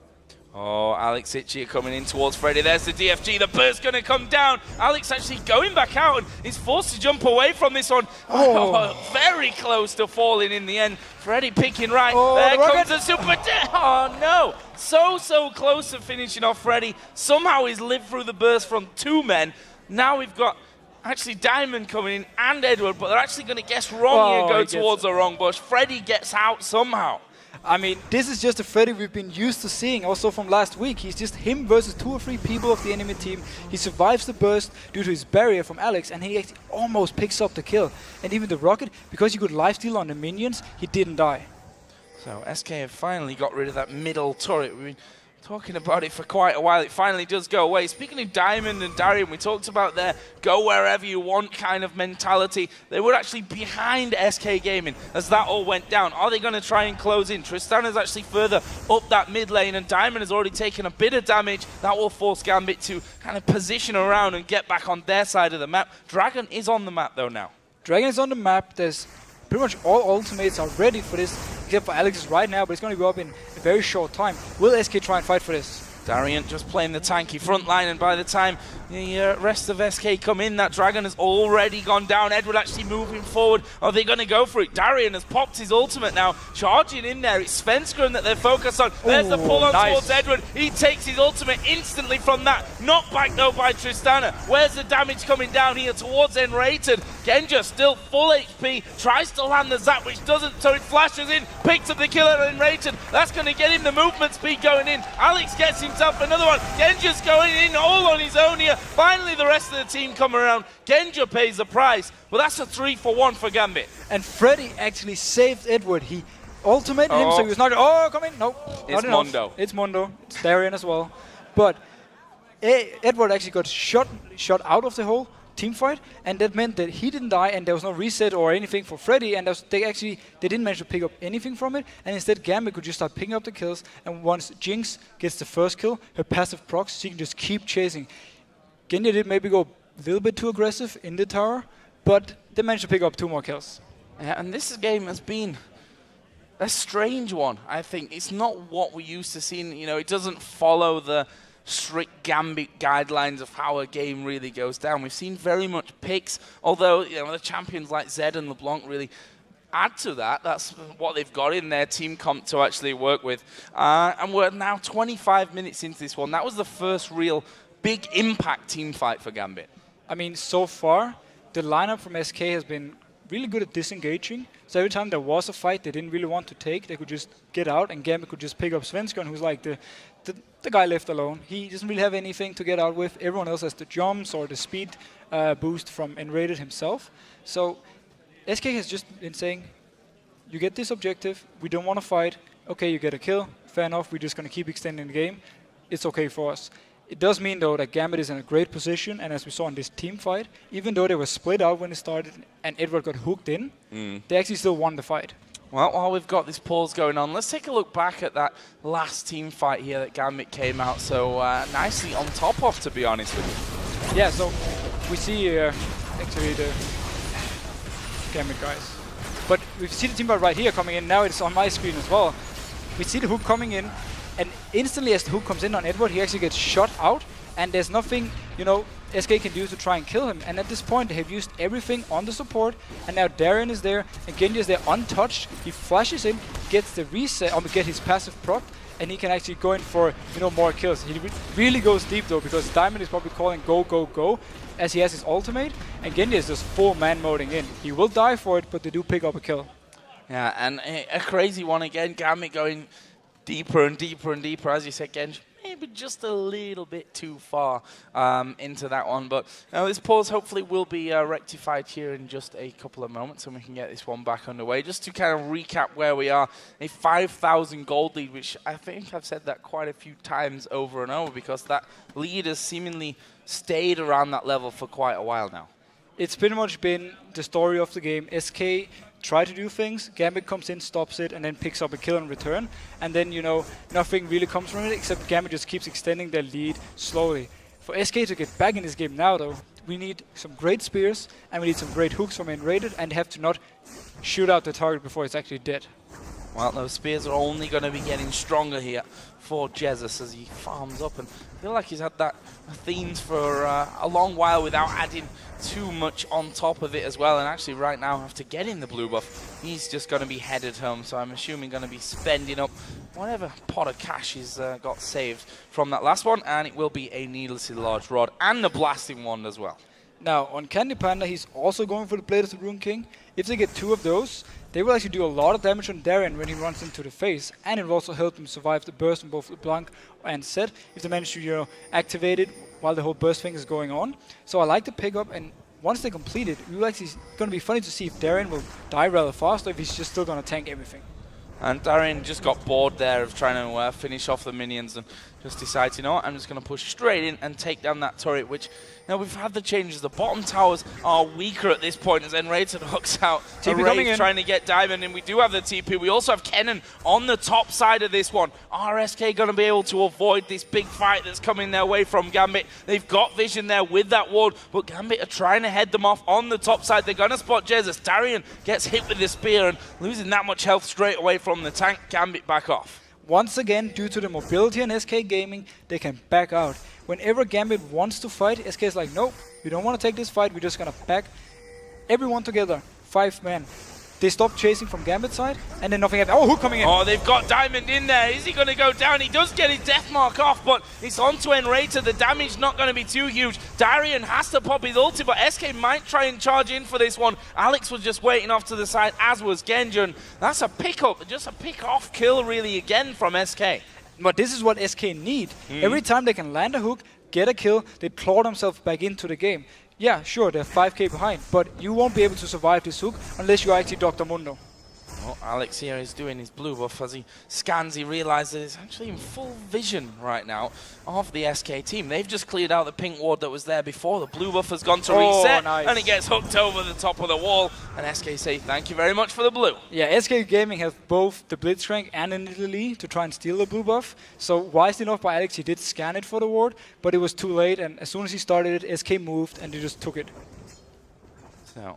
Oh, Alex Ich coming in towards Freddy. There's the DFG. The burst going to come down. Alex actually going back out and is forced to jump away from this one. Oh, very close to falling in the end. Freddy picking right. Oh, there comes the super. Oh, no. So close to finishing off Freddy. Somehow he's lived through the burst from 2 men. Now we've got actually Diamond coming in and Edward, but they're actually going to guess wrong here, go towards the wrong bush. Freddy gets out somehow. I mean, this is just a Freddy we've been used to seeing also from last week. He's just him versus 2 or 3 people of the enemy team. He survives the burst due to his barrier from Alex, and he actually almost picks up the kill. And even the rocket, because he could lifesteal on the minions, he didn't die. So SK have finally got rid of that middle turret. We've been talking about it for quite a while. It finally does go away. Speaking of Diamond and Darian, we talked about their go wherever you want kind of mentality. They were actually behind SK Gaming as that all went down. Are they going to try and close in? Tristan is actually further up that mid lane, and Diamond has already taken a bit of damage. That will force Gambit to kind of position around and get back on their side of the map. Dragon is on the map though now. Dragon is on the map. There's pretty much all ultimates are ready for this, except for Alex's right now, but it's going to go up in a very short time. Will SK try and fight for this? Darian just playing the tanky front line, and by the time the rest of SK come in, that Dragon has already gone down. Edward actually moving forward. Are they going to go for it? Darian has popped his ultimate now, charging in there. It's Svenskeren that they're focused on. There's the pull on towards Edward. He takes his ultimate instantly from that. Knocked back though by Tristana. Where's the damage coming down here towards Enrated? Genja still full HP, tries to land the zap, which doesn't, so it flashes in, picks up the kill at Enrated. That's going to get him the movement speed going in. Alex gets himself another one. Genja's going in all on his own here. Finally, the rest of the team come around. Genja pays the price, but that's a 3-for-1 for Gambit. And Freddy actually saved Edward. He ultimated him, so he was not. Oh, come in. Nope. It's Mondo. It's Mondo. It's Darian as well. But Edward actually got shot out of the whole team fight, and that meant that he didn't die, and there was no reset or anything for Freddy, and they didn't manage to pick up anything from it, and instead Gambit could just start picking up the kills, and once Jinx gets the first kill, her passive procs, she can just keep chasing. Genja did maybe go a little bit too aggressive in the tower, but they managed to pick up 2 more kills. Yeah, and this game has been a strange one, I think. It's not what we used to seeing. You know, it doesn't follow the strict Gambit guidelines of how a game really goes down. We've seen very much picks, although the champions like Zed and LeBlanc really add to that. That's what they've got in their team comp to actually work with. And we're now 25 minutes into this one. That was the first real big impact team fight for Gambit. I mean, so far, the lineup from SK has been really good at disengaging. So every time there was a fight they didn't really want to take, they could just get out, and Gambit could just pick up Svenskeren, who's like the guy left alone. He doesn't really have anything to get out with. Everyone else has the jumps or the speed boost from Enrated himself. So SK has just been saying, you get this objective, we don't want to fight. Okay, you get a kill, fair enough, we're just going to keep extending the game. It's okay for us. It does mean, though, that Gambit is in a great position, and as we saw in this team fight, even though they were split out when it started and Edward got hooked in, they actually still won the fight. Well, while we've got this pause going on, let's take a look back at that last team fight here that Gambit came out so nicely on top of, to be honest with you. Yeah, so we see actually the Gambit guys. But we see the team fight right here coming in. Now it's on my screen as well. We see the hook coming in, and instantly as the hook comes in on Edward, he actually gets shot out, and there's nothing, SK can do to try and kill him. And at this point, they have used everything on the support, and now Darian is there, and Genji is there untouched. He flashes in, gets the reset, get his passive proc, and he can actually go in for, more kills. He really goes deep, though, because Diamond is probably calling go, go, go, as he has his ultimate, and Genji is just full man-moding in. He will die for it, but they do pick up a kill. Yeah, and a crazy one again. Gambit going deeper and deeper and deeper, as you said, Genji. Maybe just a little bit too far into that one. But this pause hopefully will be rectified here in just a couple of moments, and we can get this one back underway. Just to kind of recap where we are, a 5,000 gold lead, which I think I've said that quite a few times over and over, because that lead has seemingly stayed around that level for quite a while now. It's pretty much been the story of the game. SK try to do things, Gambit comes in, stops it, and then picks up a kill in return. And then, nothing really comes from it, except Gambit just keeps extending their lead slowly. For SK to get back in this game now, though, we need some great spears, and we need some great hooks from Enrated, and have to not shoot out the target before it's actually dead. Well, those spears are only going to be getting stronger here for Jesus as he farms up, and I feel like he's had that themes for a long while without adding too much on top of it as well. And actually right now, after getting the blue buff, he's just going to be headed home, so I'm assuming going to be spending up whatever pot of cash he's got saved from that last one, and it will be a needlessly large rod and the blasting wand as well. Now, on Candy Panda, he's also going for the Blade of the Rune King. If they get 2 of those, they will actually do a lot of damage on Darien when he runs into the face, and it will also help him survive the burst from both LeBlanc and Zed if they manage to, activate it while the whole burst thing is going on. So I like the pickup, and once they complete it, it's going to be funny to see if Darien will die rather fast or if he's just still going to tank everything. And Darien just got bored there of trying to finish off the minions and just decides, you know what, I'm just going to push straight in and take down that turret, which, we've had the changes. The bottom towers are weaker at this point as Enrated hooks out. TP coming in. Trying to get Diamond, and we do have the TP. We also have Kennen on the top side of this one. RSK going to be able to avoid this big fight that's coming their way from Gambit. They've got vision there with that ward, but Gambit are trying to head them off on the top side. They're going to spot Jesus. Darien gets hit with the spear and losing that much health straight away from the tank. Gambit back off. Once again, due to the mobility in SK Gaming, they can back out. Whenever Gambit wants to fight, SK is like, nope, we don't want to take this fight, we're just going to back everyone together, 5 men. They stop chasing from Gambit's side, and then nothing happens. Oh, Hook coming in! Oh, they've got Diamond in there. Is he going to go down? He does get his death mark off, but it's onto Enrated. The damage not going to be too huge. Darien has to pop his ulti, but SK might try and charge in for this one. Alex was just waiting off to the side, as was Genjun. That's a pick-up, just a pick-off kill, really, again from SK. But this is what SK need. Every time they can land a hook, get a kill, they claw themselves back into the game. Yeah, sure, they're 5k behind, but you won't be able to survive this hook unless you're actually Dr. Mundo. Well, Alex here is doing his blue buff. As he scans, he realizes he's actually in full vision right now of the SK team. They've just cleared out the pink ward that was there before. The blue buff has gone to reset, nice. And he gets hooked over the top of the wall. And SK say, thank you very much for the blue. Yeah, SK Gaming has both the Blitzcrank and an Italy to try and steal the blue buff. So wisely enough by Alex, he did scan it for the ward, but it was too late. And as soon as he started it, SK moved and they just took it. So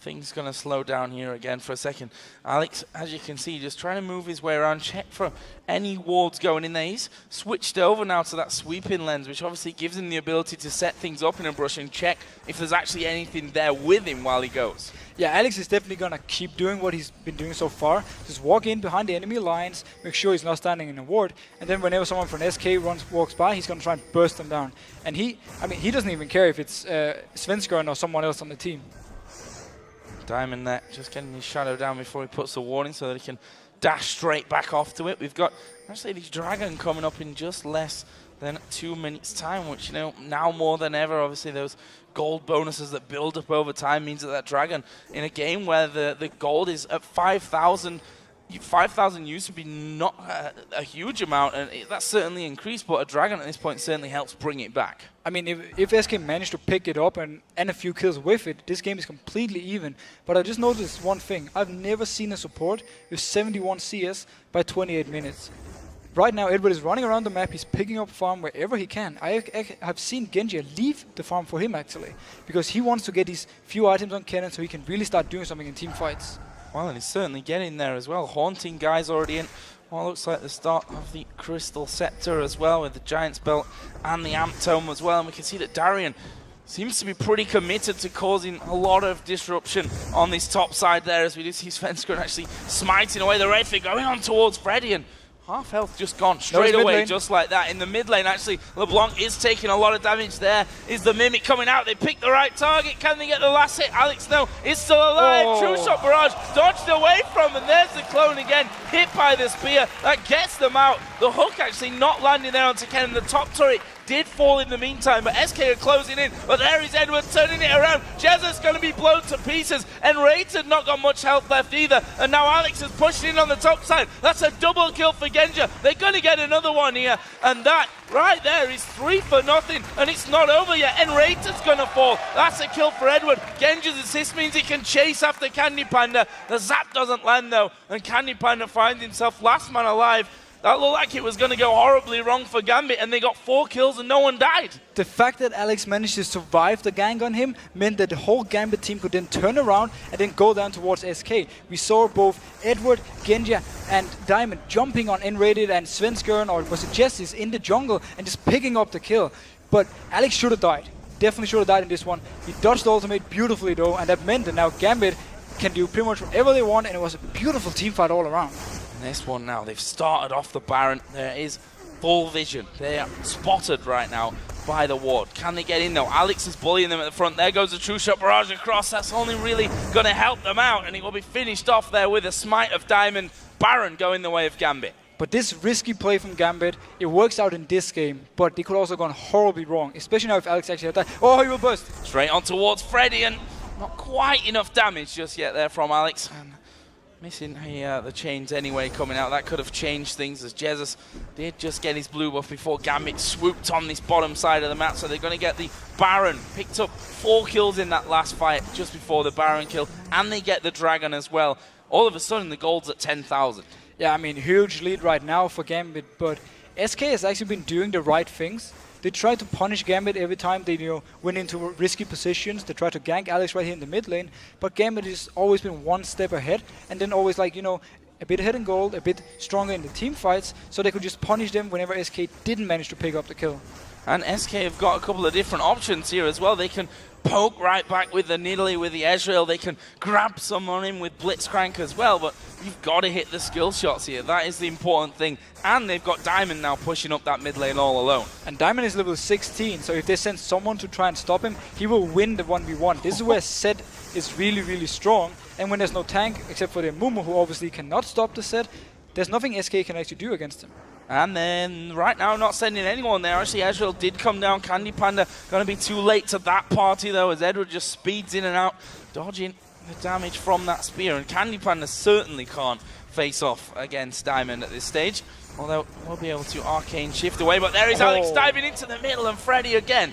things going to slow down here again for a second. Alex, as you can see, just trying to move his way around, check for any wards going in there. He's switched over now to that sweeping lens, which obviously gives him the ability to set things up in a brush and check if there's actually anything there with him while he goes. Yeah, Alex is definitely going to keep doing what he's been doing so far. Just walk in behind the enemy lines, make sure he's not standing in a ward, and then whenever someone from SK walks by, he's going to try and burst them down. And he doesn't even care if it's Svenskeren or someone else on the team. Diamond there, just getting his shadow down before he puts the warning so that he can dash straight back off to it. We've got actually this dragon coming up in just less than 2 minutes time, which, now more than ever, obviously those gold bonuses that build up over time means that dragon in a game where the gold is at 5,000 used to be not a huge amount, and that's certainly increased, but a dragon at this point certainly helps bring it back. I mean, if SK managed to pick it up and a few kills with it, this game is completely even. But I just noticed one thing. I've never seen a support with 71 CS by 28 minutes. Right now, Edward is running around the map. He's picking up farm wherever he can. I have seen Genji leave the farm for him, actually, because he wants to get these few items on Kennen so he can really start doing something in team fights. Well, and he's certainly getting there as well. Haunting guys already in. Well, looks like the start of the Crystal Scepter as well, with the Giant's Belt and the Amp Tome as well. And we can see that Darien seems to be pretty committed to causing a lot of disruption on this top side there, as we do see Svenskeren actually smiting away the Wraith, going on towards Freddy, and half health just gone straight away, just like that. In the mid lane, actually, LeBlanc is taking a lot of damage there. Is the Mimic coming out? They pick the right target. Can they get the last hit? Alex, no, is still alive. Oh. True Shot Barrage dodged away from, and there's the clone again, hit by the spear. That gets them out. The hook actually not landing there onto Kennen. The top turret did fall in the meantime, but SK are closing in. But there is Edward turning it around. Jezza's going to be blown to pieces, and Rated not got much health left either. And now Alex is pushing in on the top side. That's a double kill for Genja. They're going to get another one here, and that right there is 3 for nothing, and it's not over yet. And Rated's going to fall. That's a kill for Edward. Genja's assist means he can chase after Candy Panda. The zap doesn't land though, and Candy Panda finds himself last man alive. That looked like it was going to go horribly wrong for Gambit, and they got 4 kills and no one died. The fact that Alex managed to survive the gank on him meant that the whole Gambit team could then turn around and then go down towards SK. We saw both Edward, Genja and Diamond jumping on N-Rated and Svenskeren, or was it Justice, in the jungle and just picking up the kill. But Alex should have died. Definitely should have died in this one. He dodged the ultimate beautifully though, and that meant that now Gambit can do pretty much whatever they want, and it was a beautiful team fight all around. This one now, they've started off the Baron. There is full vision. They are spotted right now by the ward. Can they get in though? Alex is bullying them at the front. There goes the true shot barrage across. That's only really going to help them out, and it will be finished off there with a smite of Diamond. Baron going the way of Gambit. But this risky play from Gambit, it works out in this game, but they could also have gone horribly wrong, especially now if Alex actually had that. Oh, he will burst. Straight on towards Freddy, and not quite enough damage just yet there from Alex. And missing the chains anyway coming out. That could have changed things, as Jesus did just get his blue buff before Gambit swooped on this bottom side of the map. So they're going to get the Baron. Picked up 4 kills in that last fight just before the Baron kill, and they get the Dragon as well. All of a sudden, the gold's at 10,000. Yeah, I mean, huge lead right now for Gambit, but SK has actually been doing the right things. They try to punish Gambit every time they went into risky positions. They try to gank Alex right here in the mid lane, but Gambit has always been one step ahead, and then always like, a bit ahead in gold, a bit stronger in the team fights, so they could just punish them whenever SK didn't manage to pick up the kill. And SK have got a couple of different options here as well. They can poke right back with the Nidalee, with the Ezreal. They can grab someone in with Blitzcrank as well, but you've got to hit the skill shots here. That is the important thing. And they've got Diamond now pushing up that mid lane all alone. And Diamond is level 16, so if they send someone to try and stop him, he will win the 1v1. This is where Zed is really, really strong. And when there's no tank, except for the Mumu, who obviously cannot stop the Zed, there's nothing SK can actually do against him. And then, right now, not sending anyone there. Actually, Ezreal did come down. Candy Panda going to be too late to that party, though, as Edward just speeds in and out, dodging the damage from that spear. And Candy Panda certainly can't face off against Diamond at this stage. Although, we'll be able to arcane shift away. But there is Alex diving into the middle, and Freddy again.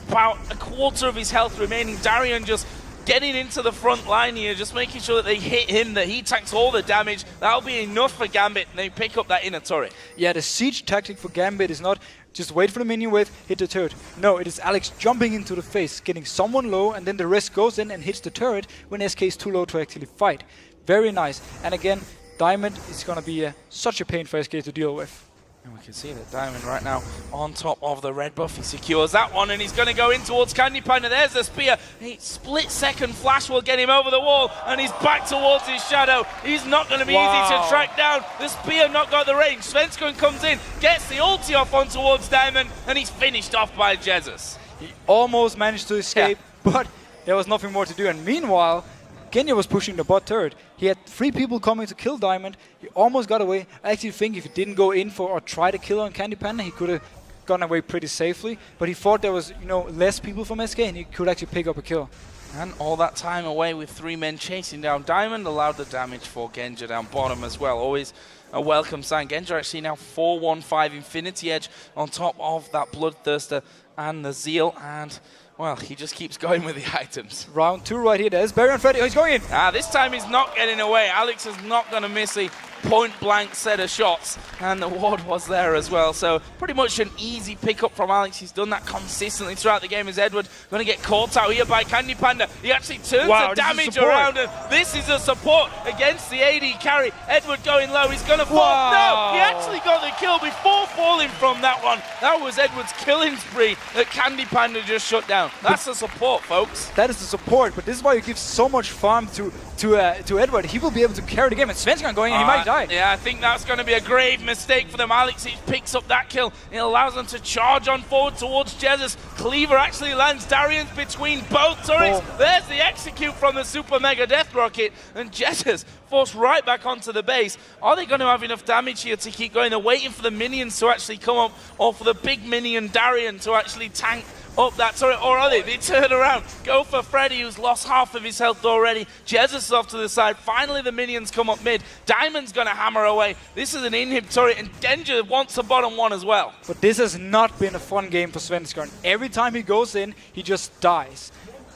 About a quarter of his health remaining. Darian just getting into the front line here, just making sure that they hit him, that he tanks all the damage. That'll be enough for Gambit, and they pick up that inner turret. Yeah, the siege tactic for Gambit is not just wait for the minion wave, hit the turret. No, it is Alex jumping into the face, getting someone low, and then the rest goes in and hits the turret when SK is too low to actually fight. Very nice. And again, Diamond is going to be such a pain for SK to deal with. And we can see that Diamond right now on top of the red buff. He secures that one, and he's going to go in towards Candy Panda. There's the spear. A split-second flash will get him over the wall, and he's back towards his shadow. He's not going to be easy to track down. The spear not got the range. Svenskun comes in, gets the ulti off on towards Diamond, and he's finished off by Jesus. He almost managed to escape, but there was nothing more to do. And meanwhile, Genya was pushing the bot turret. He had 3 people coming to kill Diamond. He almost got away. I actually think if he didn't go in for or try to kill on Candy Panda, he could have gone away pretty safely. But he thought there was, less people from SK, and he could actually pick up a kill. And all that time away with 3 men chasing down Diamond allowed the damage for Genja down bottom as well. Always a welcome sign. Genja actually now 4-1-5 Infinity Edge on top of that Bloodthirster and the Zeal, and well, he just keeps going with the items. Round 2 right here. There's Barry and Freddy. Oh, he's going in. This time he's not getting away. Alex is not going to miss a point-blank set of shots. And the ward was there as well. So pretty much an easy pickup from Alex. He's done that consistently throughout the game as Edward going to get caught out here by Candy Panda. He actually turns the damage around. And this is a support against the AD carry. Edward going low. He's going to fall. No, he actually got the kill before falling from that one. That was Edward's killing spree that Candy Panda just shut down. That's the support, folks. That is the support, but this is why you give so much farm to Edward. He will be able to carry the game. And Svenskun going in, he might die. Yeah, I think that's going to be a grave mistake for them. Alex picks up that kill. It allows them to charge on forward towards Jesus. Cleaver actually lands. Darian's between both turrets. There's the execute from the Super Mega Death Rocket. And Jesus forced right back onto the base. Are they going to have enough damage here to keep going? They're waiting for the minions to actually come up, or for the big minion Darian to actually tank up that turret, or are they? They turn around, go for Freddy, who's lost half of his health already. Jesus is off to the side. Finally, the minions come up mid. Diamond's going to hammer away. This is an inhib turret, and Danger wants a bottom one as well. But this has not been a fun game for Svenskun. Every time he goes in, he just dies.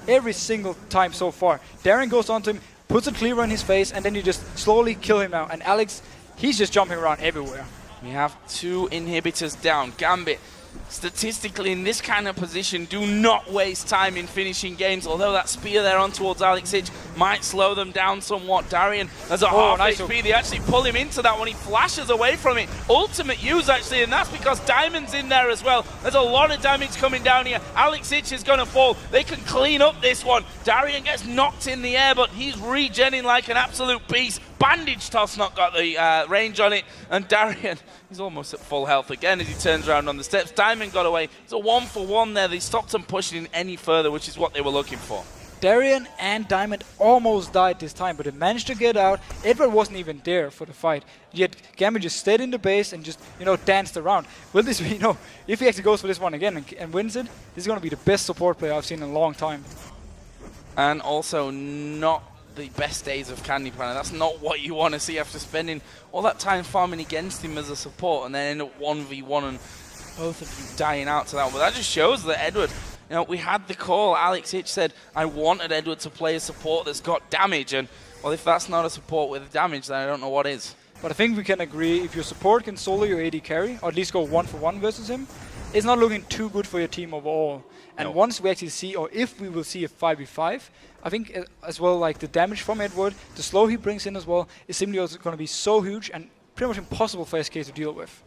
Every single time so far. Darren goes onto him, puts a cleaver in his face, and then you just slowly kill him out. And Alex, he's just jumping around everywhere. We have 2 inhibitors down. Gambit, statistically in this kind of position, do not waste time in finishing games, although that spear there on towards Alex Hitch might slow them down somewhat. Darian has a half HP. They actually pull him into that one. He flashes away from it. Ultimate use, actually, and that's because Diamond's in there as well. There's a lot of damage coming down here. Alex Hitch is going to fall. They can clean up this one. Darian gets knocked in the air, but he's regenning like an absolute beast. bandage toss not got the range on it, and Darian, he's almost at full health again as he turns around on the steps. Diamond got away. It's a 1-for-1 there. They stopped him pushing any further, which is what they were looking for. Darian and Diamond almost died this time, but they managed to get out. Edward wasn't even there for the fight. Yet Gambit just stayed in the base and just, danced around. Will this be, if he actually goes for this one again and wins it, this is going to be the best support player I've seen in a long time. And also not the best days of Candy Panda. That's not what you want to see after spending all that time farming against him as a support and then end up 1v1 and both of you dying out to that one. But that just shows that Edward, we had the call. Alex Hitch said, I wanted Edward to play a support that's got damage. And, well, if that's not a support with damage, then I don't know what is. But I think we can agree, if your support can solo your AD carry, or at least go 1-for-1 versus him, it's not looking too good for your team overall. And once we actually see, or if we will see a 5v5, I think as well, like the damage from Edward, the slow he brings in as well, is simply also going to be so huge and pretty much impossible for SK to deal with.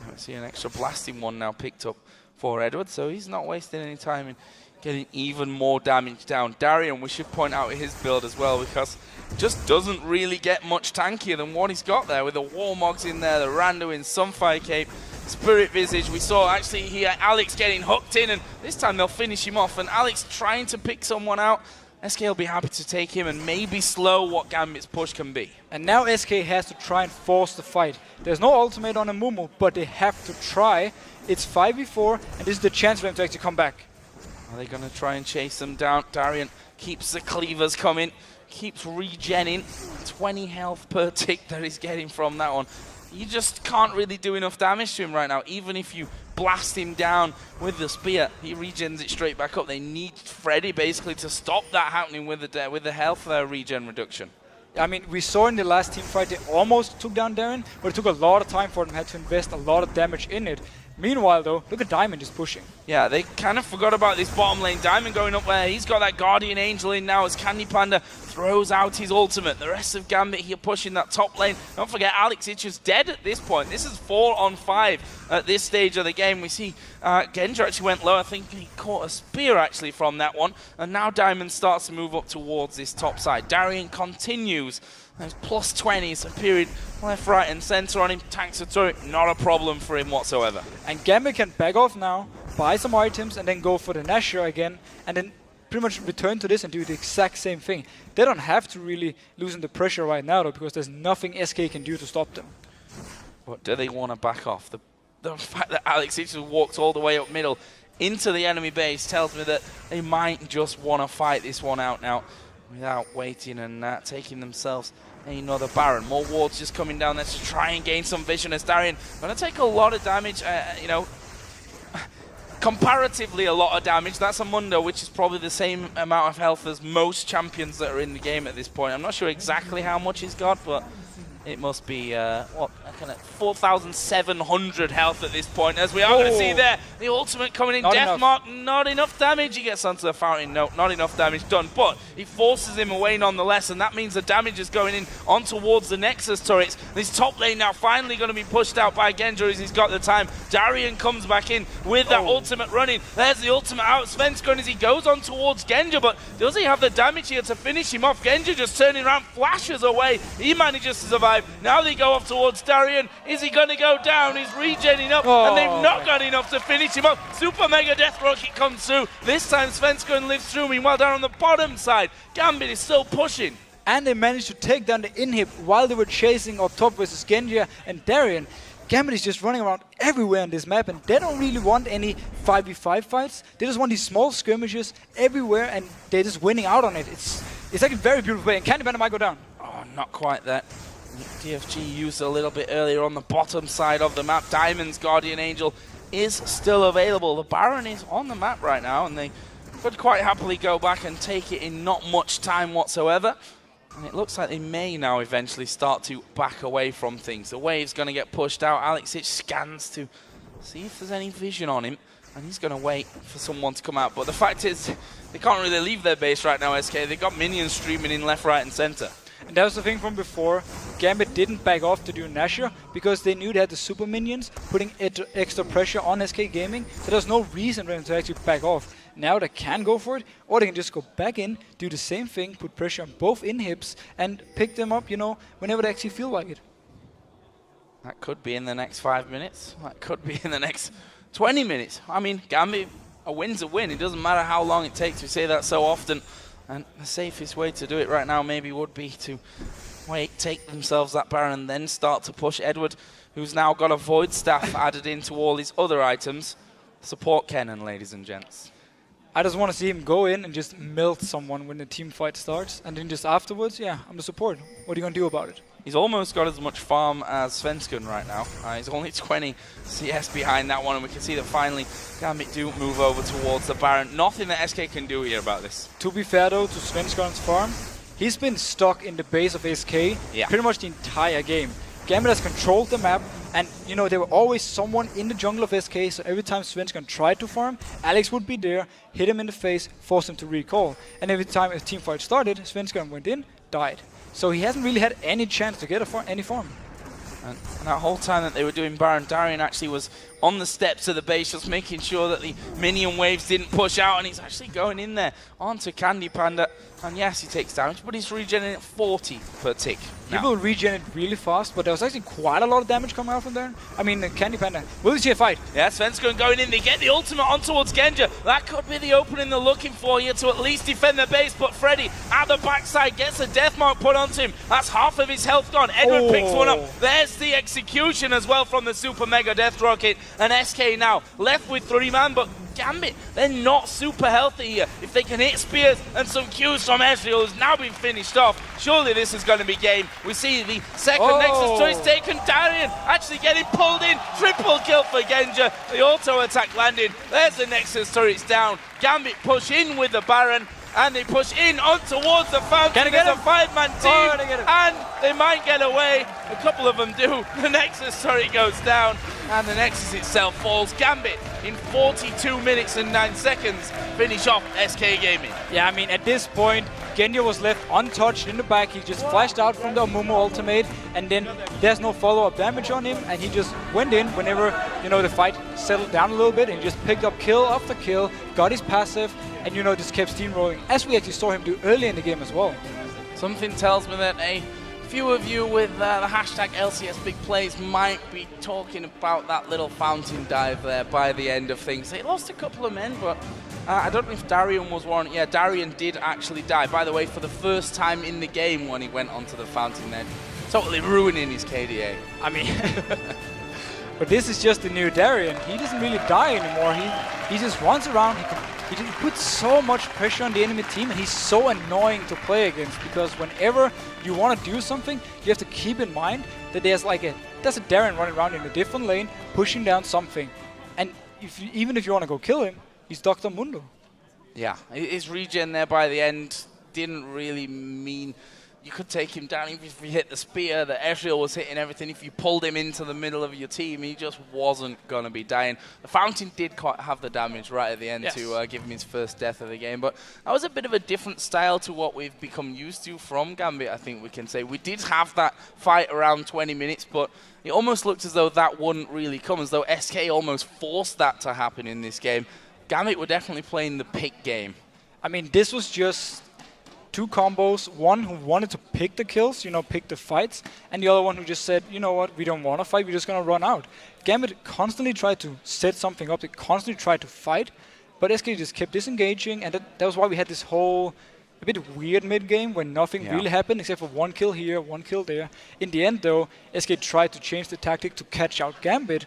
I see an extra blasting one now picked up for Edward, so he's not wasting any time in getting even more damage down. Darian, we should point out his build as well, because just doesn't really get much tankier than what he's got there with the Warmogs in there, the Randuin, Sunfire Cape, Spirit Visage. We saw actually here Alex getting hooked in, and this time they'll finish him off, and Alex trying to pick someone out. SK will be happy to take him and maybe slow what Gambit's push can be. And now SK has to try and force the fight. There's no ultimate on a Mumu, but they have to try. It's 5v4, and this is the chance for them to actually come back. Are they going to try and chase them down? Darian keeps the cleavers coming, keeps regenning. 20 health per tick that he's getting from that one. You just can't really do enough damage to him right now. Even if you blast him down with the spear, he regens it straight back up. They need Freddy basically to stop that happening with the health regen reduction. I mean, we saw in the last team fight they almost took down Darian, but it took a lot of time for them, had to invest a lot of damage in it. Meanwhile, though, look at Diamond just pushing. Yeah, they kind of forgot about this bottom lane. Diamond going up there. He's got that Guardian Angel in now as Candy Panda throws out his ultimate. The rest of Gambit here pushing that top lane. Don't forget, Alex Hitch is dead at this point. This is 4-on-5 at this stage of the game. We see Genja actually went low. I think he caught a spear actually from that one. And now Diamond starts to move up towards this top side. Darian continues. There's plus 20s, a period left, right, and center on him. Tanks a turret, not a problem for him whatsoever. And Gambit can back off now, buy some items, and then go for the Nashor again, and then pretty much return to this and do the exact same thing. They don't have to really loosen the pressure right now, though, because there's nothing SK can do to stop them. But do they want to back off? The fact that Alex Hitch walked all the way up middle into the enemy base tells me that they might just want to fight this one out now without waiting and taking themselves another Baron. More wards just coming down there to try and gain some vision as Darian going to take a lot of damage, comparatively a lot of damage. That's a Mundo, which is probably the same amount of health as most champions that are in the game at this point. I'm not sure exactly how much he's got, but it must be, 4,700 health at this point, as we are going to see there. The ultimate coming in, Deathmark, not enough damage. He gets onto the fountain, no, not enough damage done, but he forces him away nonetheless, and that means the damage is going in on towards the Nexus turrets. This top lane now finally going to be pushed out by Genja as he's got the time. Darian comes back in with that ultimate running. There's the ultimate out. Svensson as he goes on towards Genja, but does he have the damage here to finish him off? Genja just turning around, flashes away. He manages to survive. Now they go off towards Darian. Is he going to go down? He's regenning up, and they've not got enough to finish him up. Super Mega Death Rocket comes through. This time Svensson lives through. Meanwhile, down on the bottom side, Gambit is still pushing. And they managed to take down the inhib while they were chasing up top versus Genja and Darian. Gambit is just running around everywhere on this map, and they don't really want any 5v5 fights. They just want these small skirmishes everywhere, and they're just winning out on it. It's like a very beautiful play, and Candy Panda might go down. Oh, not quite that. DFG used a little bit earlier on the bottom side of the map. Diamond's Guardian Angel is still available. The Baron is on the map right now, and they could quite happily go back and take it in not much time whatsoever. And it looks like they may now eventually start to back away from things. The wave's going to get pushed out. Alex Hitch scans to see if there's any vision on him, and he's going to wait for someone to come out. But the fact is, they can't really leave their base right now, SK. They've got minions streaming in left, right, and center. And that was the thing from before. Gambit didn't back off to do Nashor because they knew they had the super minions putting extra pressure on SK Gaming. So there's no reason for them to actually back off. now they can go for it, or they can just go back in, do the same thing, put pressure on both inhibs, and pick them up, whenever they actually feel like it. That could be in the next 5 minutes. That could be in the next 20 minutes. I mean, Gambit, a win's a win. It doesn't matter how long it takes. We say that so often. And the safest way to do it right now maybe would be to wait, take themselves that Baron, and then start to push Edward, who's now got a Void Staff added into all his other items. Support Kennen, ladies and gents. I just want to see him go in and just melt someone when the team fight starts. And then just afterwards, yeah, I'm the support. What are you going to do about it? He's almost got as much farm as Svensson right now. He's only 20 CS behind that one, and we can see that finally Gambit do move over towards the Baron. Nothing that SK can do here about this. To be fair though, to Svensson's farm, he's been stuck in the base of SK pretty much the entire game. Gambit has controlled the map, and there were always someone in the jungle of SK, so every time Svensson tried to farm, Alex would be there, hit him in the face, force him to recall. And every time a team fight started, Svensson went in, died. So he hasn't really had any chance to get any farm. And that whole time that they were doing Baron, Darian actually was on the steps of the base, just making sure that the minion waves didn't push out, and he's actually going in there onto Candy Panda. And yes, he takes damage, but he's regenerating at 40 per tick. He will regenerate really fast, but there was actually quite a lot of damage coming out from there. I mean, Candy Panda, will we see a fight? Yeah, Svensson going in, they get the ultimate on towards Genja. That could be the opening they're looking for here to at least defend the base, but Freddy at the backside gets a death mark put onto him. That's half of his health gone. Edward picks one up. There's the execution as well from the Super Mega Death Rocket, and SK now left with 3-man, but Gambit, they're not super healthy here. If they can hit spears and some Qs from Ezreal, who's now been finished off, surely this is going to be game. We see the second Nexus choice taken. Darian actually getting pulled in. Triple kill for Genja. The auto attack landing. There's the Nexus turrets down. Gambit push in with the Baron, and they push in on towards the fountain. It's a 5-man team, and they might get away. A couple of them do. The Nexus turret goes down, and the Nexus itself falls. Gambit, in 42 minutes and 9 seconds, finish off SK Gaming. Yeah, I mean, at this point, Genja was left untouched in the back. He just flashed out from the Amumu ultimate, and then there's no follow-up damage on him, and he just went in whenever, the fight settled down a little bit, and he just picked up kill after kill, got his passive, and, just kept steamrolling, as we actually saw him do early in the game as well. Something tells me that a few of you with the hashtag LCS Big Plays might be talking about that little fountain dive there by the end of things. They lost a couple of men, but I don't know if Darian was one. Yeah, Darian did actually die, by the way, for the first time in the game when he went onto the fountain there. Totally ruining his KDA. I mean, but this is just the new Darian. He doesn't really die anymore. He just runs around. He puts so much pressure on the enemy team, and he's so annoying to play against, because whenever you want to do something, you have to keep in mind that there's a Darian running around in a different lane, pushing down something. And even if you want to go kill him, he's Dr. Mundo. Yeah, his regen there by the end didn't really mean you could take him down. Even if you hit the spear, the Ezreal was hitting everything. If you pulled him into the middle of your team, he just wasn't going to be dying. The Fountain did have the damage right at the end to give him his first death of the game, but that was a bit of a different style to what we've become used to from Gambit, I think we can say. We did have that fight around 20 minutes, but it almost looked as though that wouldn't really come, as though SK almost forced that to happen in this game. Gambit were definitely playing the pick game. I mean, this was just two combos, one who wanted to pick the kills, pick the fights, and the other one who just said, you know what, we don't want to fight, we're just going to run out. Gambit constantly tried to set something up, they constantly tried to fight, but SK just kept disengaging, and that was why we had this whole a bit weird mid-game when nothing really happened except for one kill here, one kill there. In the end, though, SK tried to change the tactic to catch out Gambit.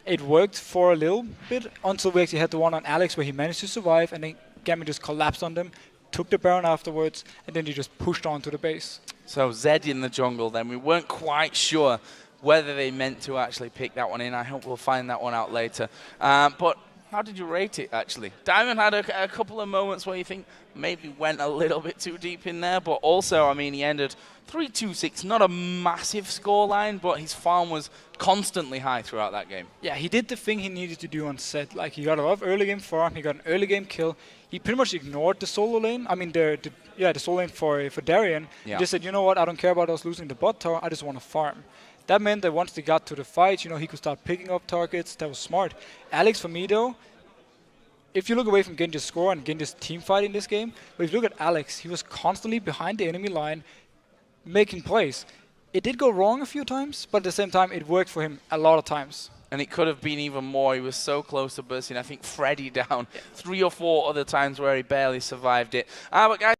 It worked for a little bit until we actually had the one on Alex where he managed to survive, and then Gambit just collapsed on them, took the Baron afterwards, and then he just pushed on to the base. So Zed in the jungle then. We weren't quite sure whether they meant to actually pick that one in. I hope we'll find that one out later. But how did you rate it, actually? Diamond had a couple of moments where you think maybe went a little bit too deep in there, but also, I mean, he ended 3-2-6, not a massive scoreline, but his farm was constantly high throughout that game. Yeah, he did the thing he needed to do on set. Like, he got a lot of early game farm, he got an early game kill. He pretty much ignored the solo lane. I mean, the solo lane for Darian. Yeah. He just said, you know what, I don't care about us losing the bot tower, I just want to farm. That meant that once they got to the fight, he could start picking up targets. That was smart. Alex, for me, though, if you look away from Genji's score and Genji's team fight in this game, but if you look at Alex, he was constantly behind the enemy line, making plays. It did go wrong a few times, but at the same time, it worked for him a lot of times. And it could have been even more. He was so close to bursting, I think, Freddy down 3 or 4 other times where he barely survived it. But guys,